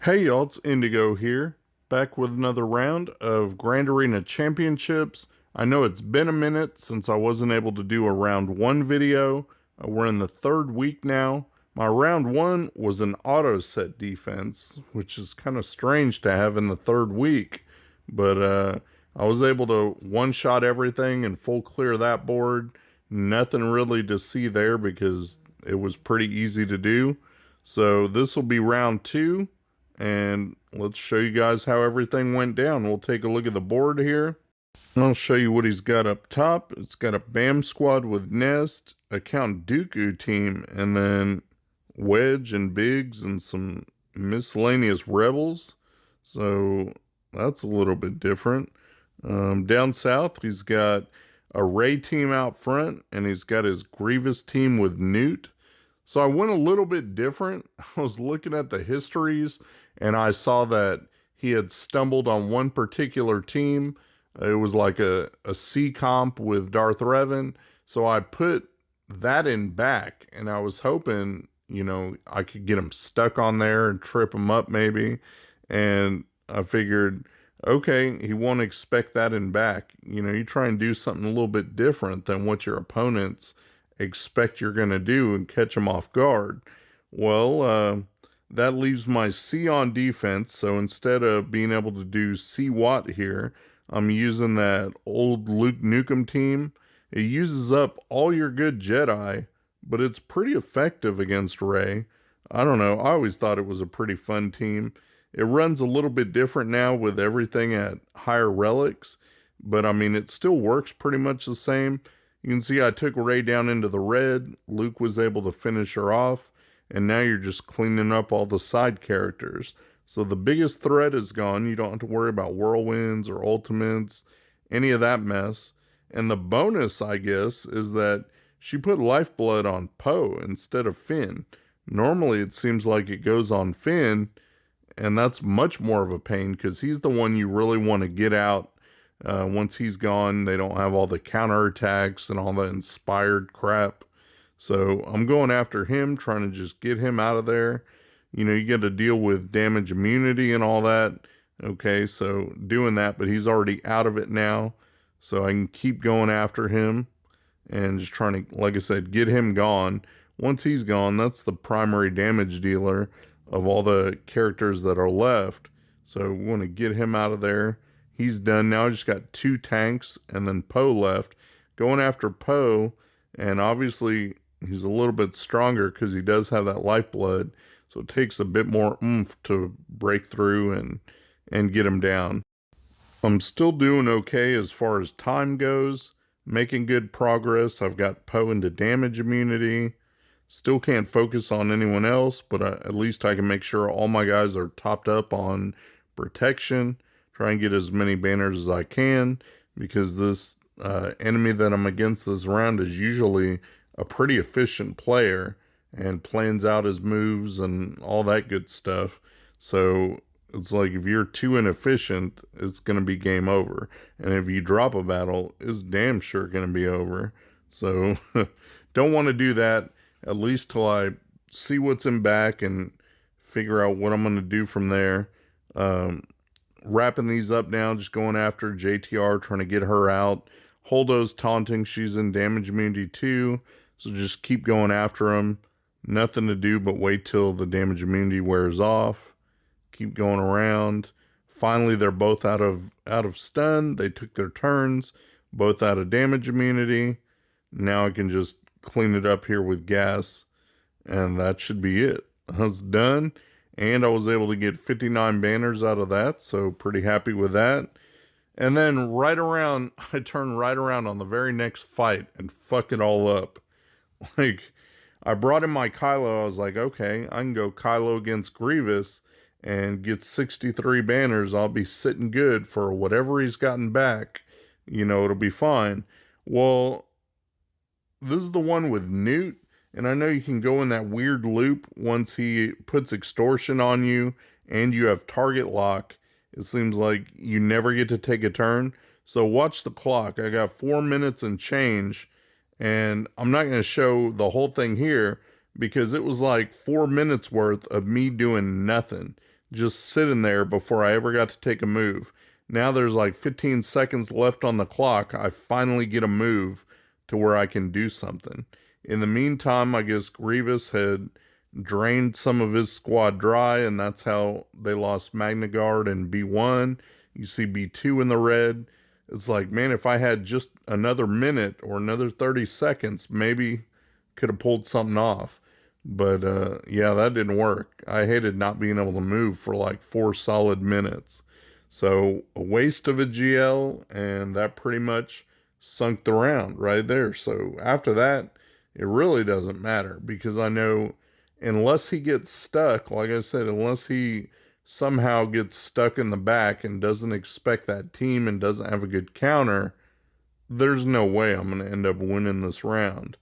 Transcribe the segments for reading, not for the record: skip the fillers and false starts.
Hey y'all, it's Indigo here, back with another round of Grand Arena Championships. I know it's been a minute since I wasn't able to do a round one video. We're in the third week now. My round one was an auto set defense, which is kind of strange to have in the third week. But I was able to one-shot everything and full clear that board. Nothing really to see there because it was pretty easy to do. So this will be round two. And let's show you guys how everything went down. We'll take a look at the board here. I'll show you what he's got up top. It's got a BAM squad with Nest, a Count Dooku team, and then Wedge and Biggs and some miscellaneous rebels. So that's a little bit different. Down south, he's got a Ray team out front, and he's got his Grievous team with Newt. So I went a little bit different. I was looking at the histories, and I saw that he had stumbled on one particular team. It was like a C comp with Darth Revan. So I put that in back, and I was hoping, I could get him stuck on there and trip him up maybe. And I figured, okay, he won't expect that in back. You try and do something a little bit different than what your opponents expect you're going to do and catch them off guard. Well, that leaves my C on defense. So instead of being able to do C Watt here, I'm using that old Luke Nukem team. It uses up all your good Jedi, but it's pretty effective against Rey. I don't know. I always thought it was a pretty fun team. It runs a little bit different now with everything at higher relics, but I mean, it still works pretty much the same. You can see I took Rey down into the red. Luke was able to finish her off. And now you're just cleaning up all the side characters. So the biggest threat is gone. You don't have to worry about whirlwinds or ultimates, any of that mess. And the bonus, I guess, is that she put lifeblood on Poe instead of Finn. Normally it seems like it goes on Finn, and that's much more of a pain because he's the one you really want to get out. Once he's gone, they don't have all the counterattacks and all the inspired crap. So I'm going after him, trying to just get him out of there. You get to deal with damage immunity and all that. Okay, so doing that, but he's already out of it now. So I can keep going after him and just trying to, like I said, get him gone. Once he's gone, that's the primary damage dealer of all the characters that are left. So we want to get him out of there. He's done now. I just got 2 tanks and then Poe left. Going after Poe, and obviously he's a little bit stronger because he does have that lifeblood. So it takes a bit more oomph to break through and get him down. I'm still doing okay as far as time goes. Making good progress. I've got Poe into damage immunity. Still can't focus on anyone else, but at least I can make sure all my guys are topped up on protection. Try and get as many banners as I can, because this enemy that I'm against this round is usually a pretty efficient player and plans out his moves and all that good stuff. So it's like if you're too inefficient, it's going to be game over. And if you drop a battle, it's damn sure going to be over. So don't want to do that, at least till I see what's in back and figure out what I'm going to do from there. Wrapping these up now, just going after JTR, trying to get her out. Holdo's taunting, she's in damage immunity too, so just keep going after them. Nothing to do but wait till the damage immunity wears off. Keep going around. Finally, they're both out of stun. They took their turns, both out of damage immunity. Now I can just clean it up here with gas, and that should be it. That's done. And I was able to get 59 banners out of that, so pretty happy with that. And then I turned right around on the very next fight and fuck it all up. Like, I brought in my Kylo. I was like, okay, I can go Kylo against Grievous and get 63 banners. I'll be sitting good for whatever he's gotten back. It'll be fine. Well, this is the one with Newt. And I know you can go in that weird loop once he puts extortion on you and you have target lock. It seems like you never get to take a turn. So watch the clock. I got 4 minutes and change. And I'm not going to show the whole thing here because it was like 4 minutes worth of me doing nothing. just sitting there before I ever got to take a move. Now there's like 15 seconds left on the clock. I finally get a move to where I can do something. In the meantime, I guess Grievous had drained some of his squad dry, and that's how they lost Magnagard and B1. You see B2 in the red. It's like, man, if I had just another minute or another 30 seconds, maybe could have pulled something off. But yeah, that didn't work. I hated not being able to move for like 4 solid minutes. So a waste of a GL, and that pretty much sunk the round right there. So after that, it really doesn't matter, because I know unless he gets stuck, like I said, unless he somehow gets stuck in the back and doesn't expect that team and doesn't have a good counter, there's no way I'm going to end up winning this round.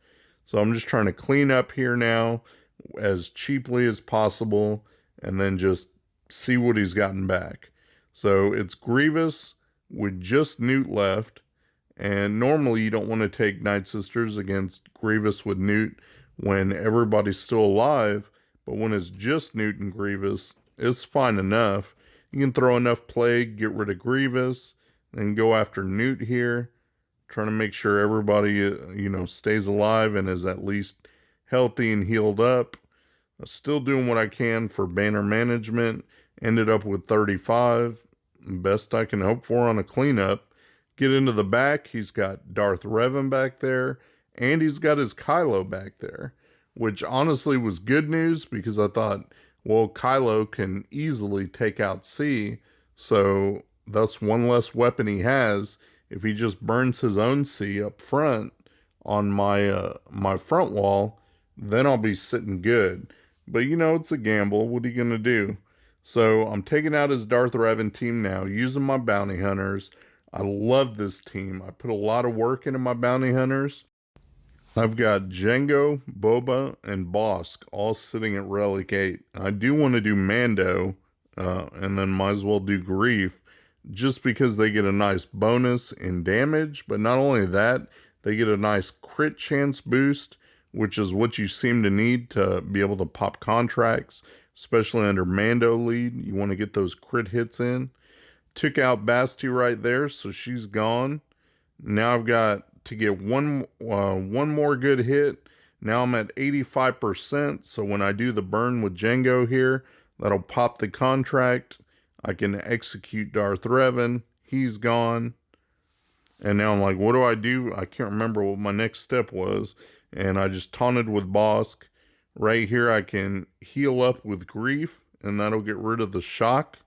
So I'm just trying to clean up here now as cheaply as possible and then just see what he's gotten back. So it's Grievous with just Newt left. And normally you don't want to take Night Sisters against Grievous with Newt when everybody's still alive. But when it's just Newt and Grievous, it's fine enough. You can throw enough Plague, get rid of Grievous, and go after Newt here. Trying to make sure everybody, stays alive and is at least healthy and healed up. Still doing what I can for banner management. Ended up with 35. Best I can hope for on a cleanup. Get into the back. He's got Darth Revan back there. And he's got his Kylo back there. Which honestly was good news, because I thought, well, Kylo can easily take out C. So that's one less weapon he has. If he just burns his own C up front on my front wall, then I'll be sitting good. But it's a gamble. What are you going to do? So I'm taking out his Darth Revan team now, using my bounty hunters. I love this team. I put a lot of work into my bounty hunters. I've got Jango, Boba, and Bosk all sitting at Relic 8. I do want to do Mando, and then might as well do Grief, just because they get a nice bonus in damage. But not only that, they get a nice crit chance boost, which is what you seem to need to be able to pop contracts, especially under Mando lead. You want to get those crit hits in. Took out Basti right there, so she's gone. Now I've got to get one more good hit. Now I'm at 85%, so when I do the burn with Jango here, that'll pop the contract. I can execute Darth Revan. He's gone. And now I'm like, what do I do? I can't remember what my next step was. And I just taunted with Bosk. Right here I can heal up with Grief, and that'll get rid of the shock.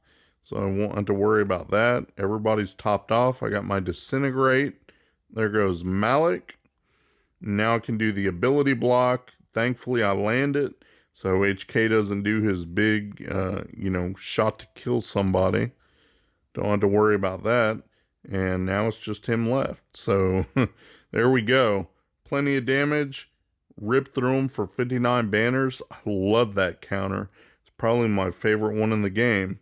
So I won't have to worry about that. Everybody's topped off. I got my Disintegrate. There goes Malik. Now I can do the ability block. Thankfully I land it, so HK doesn't do his big, shot to kill somebody. Don't have to worry about that. And now it's just him left. So there we go. Plenty of damage. Ripped through him for 59 banners. I love that counter. It's probably my favorite one in the game.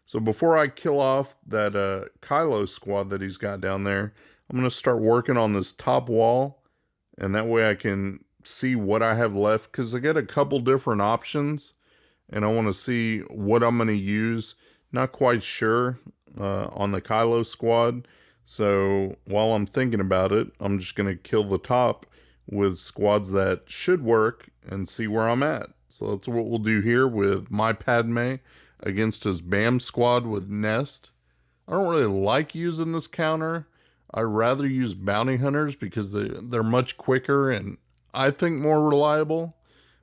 So before I kill off that Kylo squad that he's got down there, I'm going to start working on this top wall. And that way I can see what I have left, because I get a couple different options. And I want to see what I'm going to use. Not quite sure on the Kylo squad. So while I'm thinking about it, I'm just going to kill the top with squads that should work and see where I'm at. So that's what we'll do here with my Padme against his BAM squad with Nest. I don't really like using this counter. I rather use bounty hunters because they're much quicker and I think more reliable.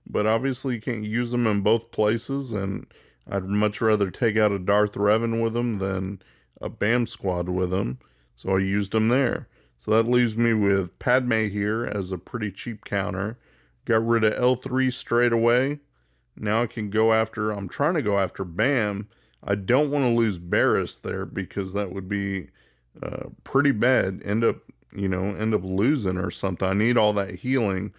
But obviously you can't use them in both places, and I'd much rather take out a Darth Revan with them than a BAM squad with them. So I used them there. So that leaves me with Padme here as a pretty cheap counter. Got rid of L3 straight away. Now I can go after, I'm trying to go after BAM. I don't want to lose Barriss there because that would be pretty bad. End up losing or something. I need all that healing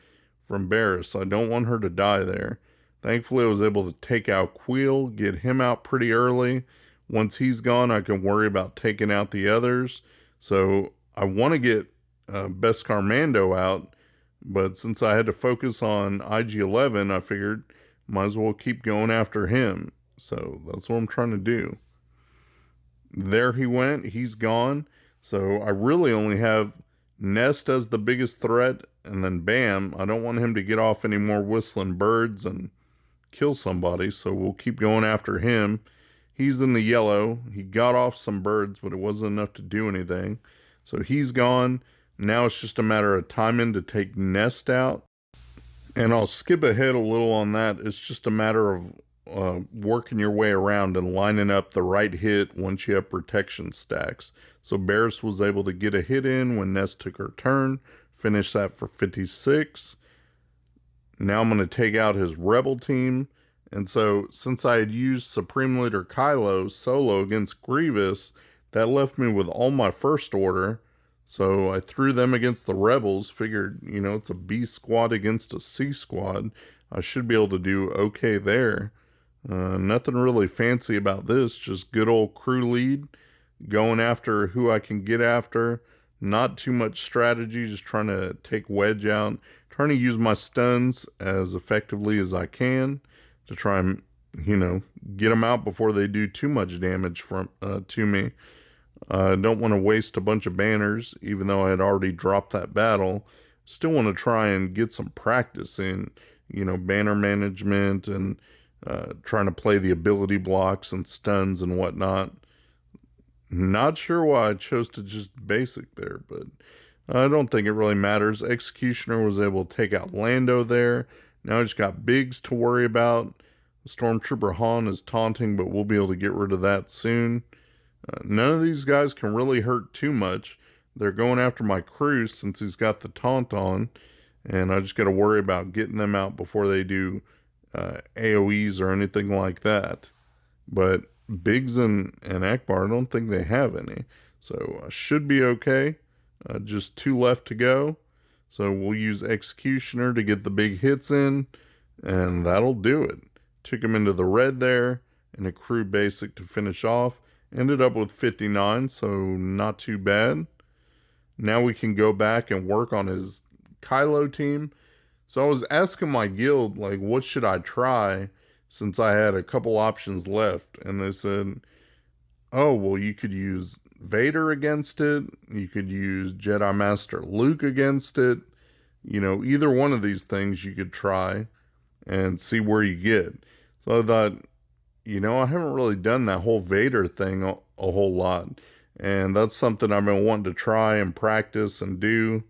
from Barriss, so I don't want her to die there. Thankfully I was able to take out Queel, get him out pretty early. Once he's gone, I can worry about taking out the others. So I want to get Beskar Mando out, but since I had to focus on IG-11, I figured might as well keep going after him. So that's what I'm trying to do. There he went. He's gone. So I really only have Nest as the biggest threat. And then bam, I don't want him to get off any more whistling birds and kill somebody. So we'll keep going after him. He's in the yellow. He got off some birds, but it wasn't enough to do anything. So he's gone. Now it's just a matter of timing to take Nest out. And I'll skip ahead a little on that. It's just a matter of working your way around and lining up the right hit once you have protection stacks. So Barris was able to get a hit in when Nest took her turn, finish that for 56. Now I'm going to take out his Rebel team. And so since I had used Supreme Leader Kylo solo against Grievous, that left me with all my first order. So I threw them against the Rebels, figured, it's a B squad against a C squad. I should be able to do okay there. Nothing really fancy about this, just good old crew lead, going after who I can get after. Not too much strategy, just trying to take Wedge out, trying to use my stuns as effectively as I can to try and, get them out before they do too much damage to me. I don't want to waste a bunch of banners, even though I had already dropped that battle. Still want to try and get some practice in, banner management and trying to play the ability blocks and stuns and whatnot. Not sure why I chose to just basic there, but I don't think it really matters. Executioner was able to take out Lando there. Now I just got Biggs to worry about. Stormtrooper Han is taunting, but we'll be able to get rid of that soon. None of these guys can really hurt too much. They're going after my crew since he's got the taunt on, and I just got to worry about getting them out before they do AoEs or anything like that. But Biggs and Akbar, I don't think they have any. So I should be okay. Just 2 left to go. So we'll use Executioner to get the big hits in, and that'll do it. Took him into the red there, and a crew basic to finish off. Ended up with 59, so not too bad. Now we can go back and work on his Kylo team. So I was asking my guild, what should I try since I had a couple options left? And they said, oh, well, you could use Vader against it. You could use Jedi Master Luke against it. Either one of these things you could try and see where you get. So I thought, I haven't really done that whole Vader thing a whole lot. And that's something I've been wanting to try and practice and do.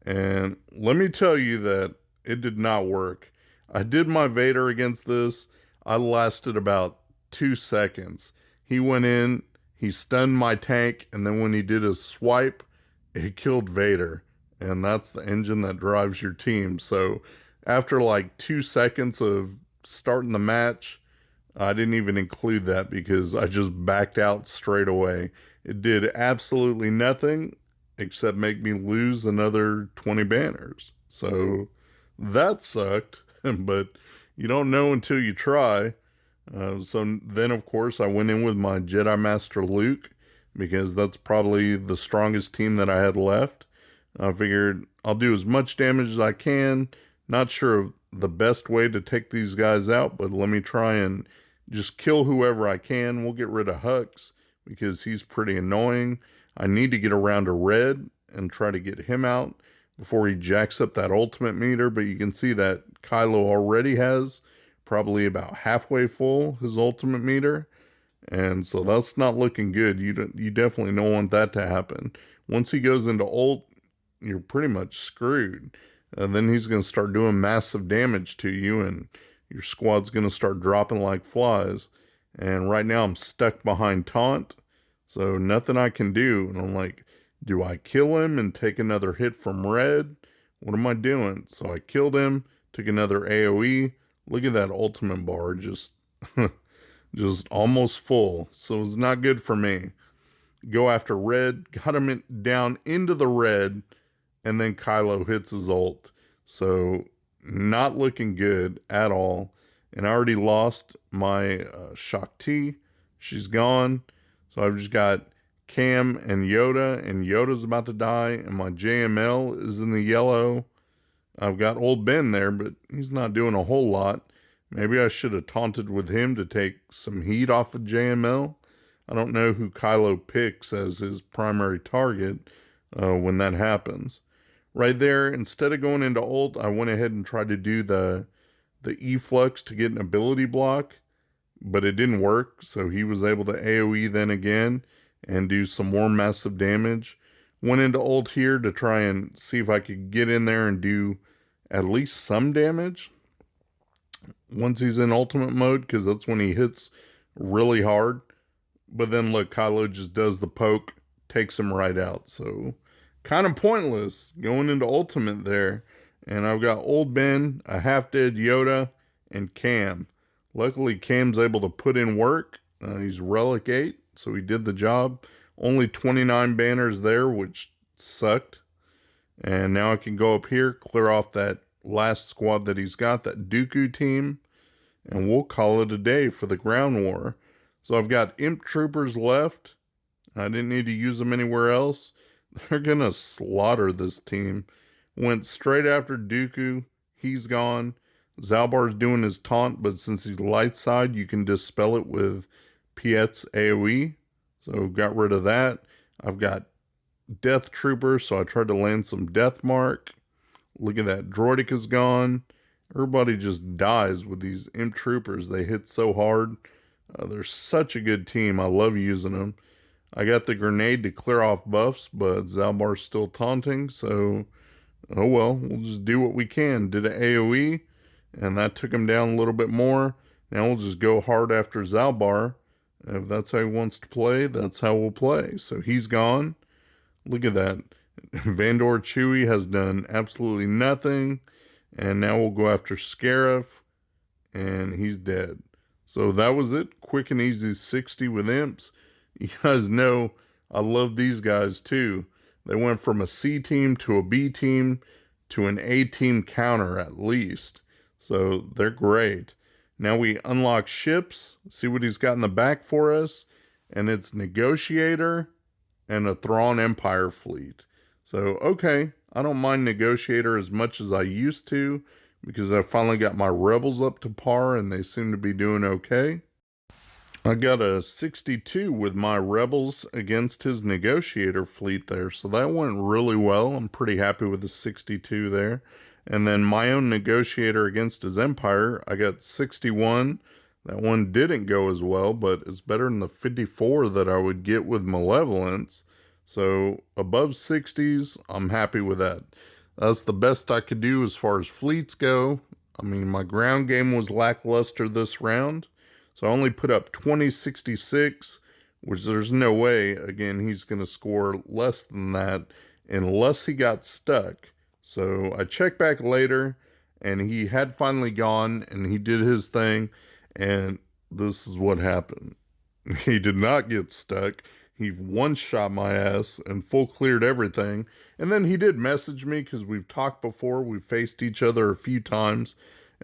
And let me tell you that it did not work. I did my Vader against this. I lasted about 2 seconds. He went in, he stunned my tank, and then when he did his swipe, it killed Vader. And that's the engine that drives your team. So after 2 seconds of starting the match, I didn't even include that because I just backed out straight away. It did absolutely nothing except make me lose another 20 banners. So that sucked, but you don't know until you try. So then, of course, I went in with my Jedi Master Luke because that's probably the strongest team that I had left. I figured I'll do as much damage as I can. Not sure of the best way to take these guys out, but let me try and just kill whoever I can. We'll get rid of Hux because he's pretty annoying. I need to get around to Red and try to get him out before he jacks up that ultimate meter. But you can see that Kylo already has probably about halfway full his ultimate meter. And so that's not looking good. You definitely don't want that to happen. Once he goes into ult, you're pretty much screwed. And then he's going to start doing massive damage to you, and your squad's going to start dropping like flies. And right now I'm stuck behind taunt, so nothing I can do. And I'm like, do I kill him and take another hit from Red? What am I doing? So I killed him, took another AoE. Look at that ultimate bar, just almost full. So it's not good for me. Go after Red, got him down into the red, and then Kylo hits his ult. So not looking good at all. And I already lost my Shakti. She's gone. So I've just got Cam and Yoda's about to die, and my JML is in the yellow. I've got old Ben there, but he's not doing a whole lot. Maybe I should have taunted with him to take some heat off of JML. I don't know who Kylo picks as his primary target when that happens. Right there, instead of going into ult, I went ahead and tried to do the E-flux to get an ability block, but it didn't work, so he was able to AoE then again and do some more massive damage. Went into ult here to try and see if I could get in there and do at least some damage once he's in ultimate mode, because that's when he hits really hard. But then look, Kylo just does the poke, takes him right out. So kind of pointless going into ultimate there. And I've got Old Ben, a half-dead Yoda, and Cam. Luckily, Cam's able to put in work. He's Relic 8, so he did the job. Only 29 banners there, which sucked. And now I can go up here, clear off that last squad that he's got, that Dooku team, and we'll call it a day for the ground war. So I've got Imp Troopers left. I didn't need to use them anywhere else. They're going to slaughter this team. Went straight after Dooku. He's gone. Zalbar's doing his taunt, but since he's light side, you can dispel it with Piet's AoE. So got rid of that. I've got Death Trooper, so I tried to land some Death Mark. Look at that. Droidic is gone. Everybody just dies with these Imp Troopers. They hit so hard. They're such a good team. I love using them. I got the grenade to clear off buffs, but Zalbar's still taunting, so oh well, we'll just do what we can. Did an AoE, and that took him down a little bit more. Now we'll just go hard after Zalbar. If that's how he wants to play, that's how we'll play. So he's gone. Look at that. Vandor Chewie has done absolutely nothing. And now we'll go after Scarif, and he's dead. So that was it. Quick and easy 60 with imps. You guys know I love these guys too. They went from a C team to a B team to an A team counter at least. So they're great. Now we unlock ships. See what he's got in the back for us. And it's Negotiator and a Thrawn Empire fleet. So, okay. I don't mind Negotiator as much as I used to, because I finally got my Rebels up to par and they seem to be doing okay. I got a 62 with my Rebels against his Negotiator fleet there, so that went really well. I'm pretty happy with the 62 there. And then my own Negotiator against his Empire, I got 61. That one didn't go as well, but it's better than the 54 that I would get with Malevolence. So above 60s, I'm happy with that. That's the best I could do as far as fleets go. I mean, my ground game was lackluster this round. So I only put up 2066, which there's no way, again, he's going to score less than that unless he got stuck. So I checked back later, and he had finally gone, and he did his thing, and this is what happened. He did not get stuck. He one-shot my ass and full cleared everything. And then he did message me because we've talked before. We've faced each other a few times.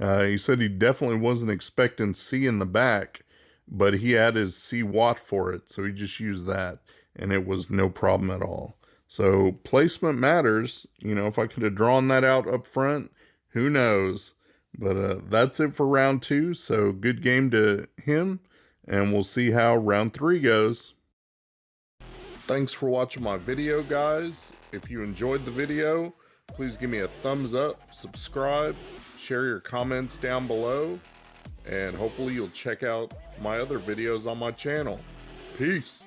He said he definitely wasn't expecting C in the back, but he had his C watt for it. So he just used that, and it was no problem at all. So placement matters. You know, if I could have drawn that out up front, who knows? But that's it for round 2. So good game to him, and we'll see how round 3 goes. Thanks for watching my video, guys. If you enjoyed the video, please give me a thumbs up, subscribe, share your comments down below, and hopefully you'll check out my other videos on my channel. Peace.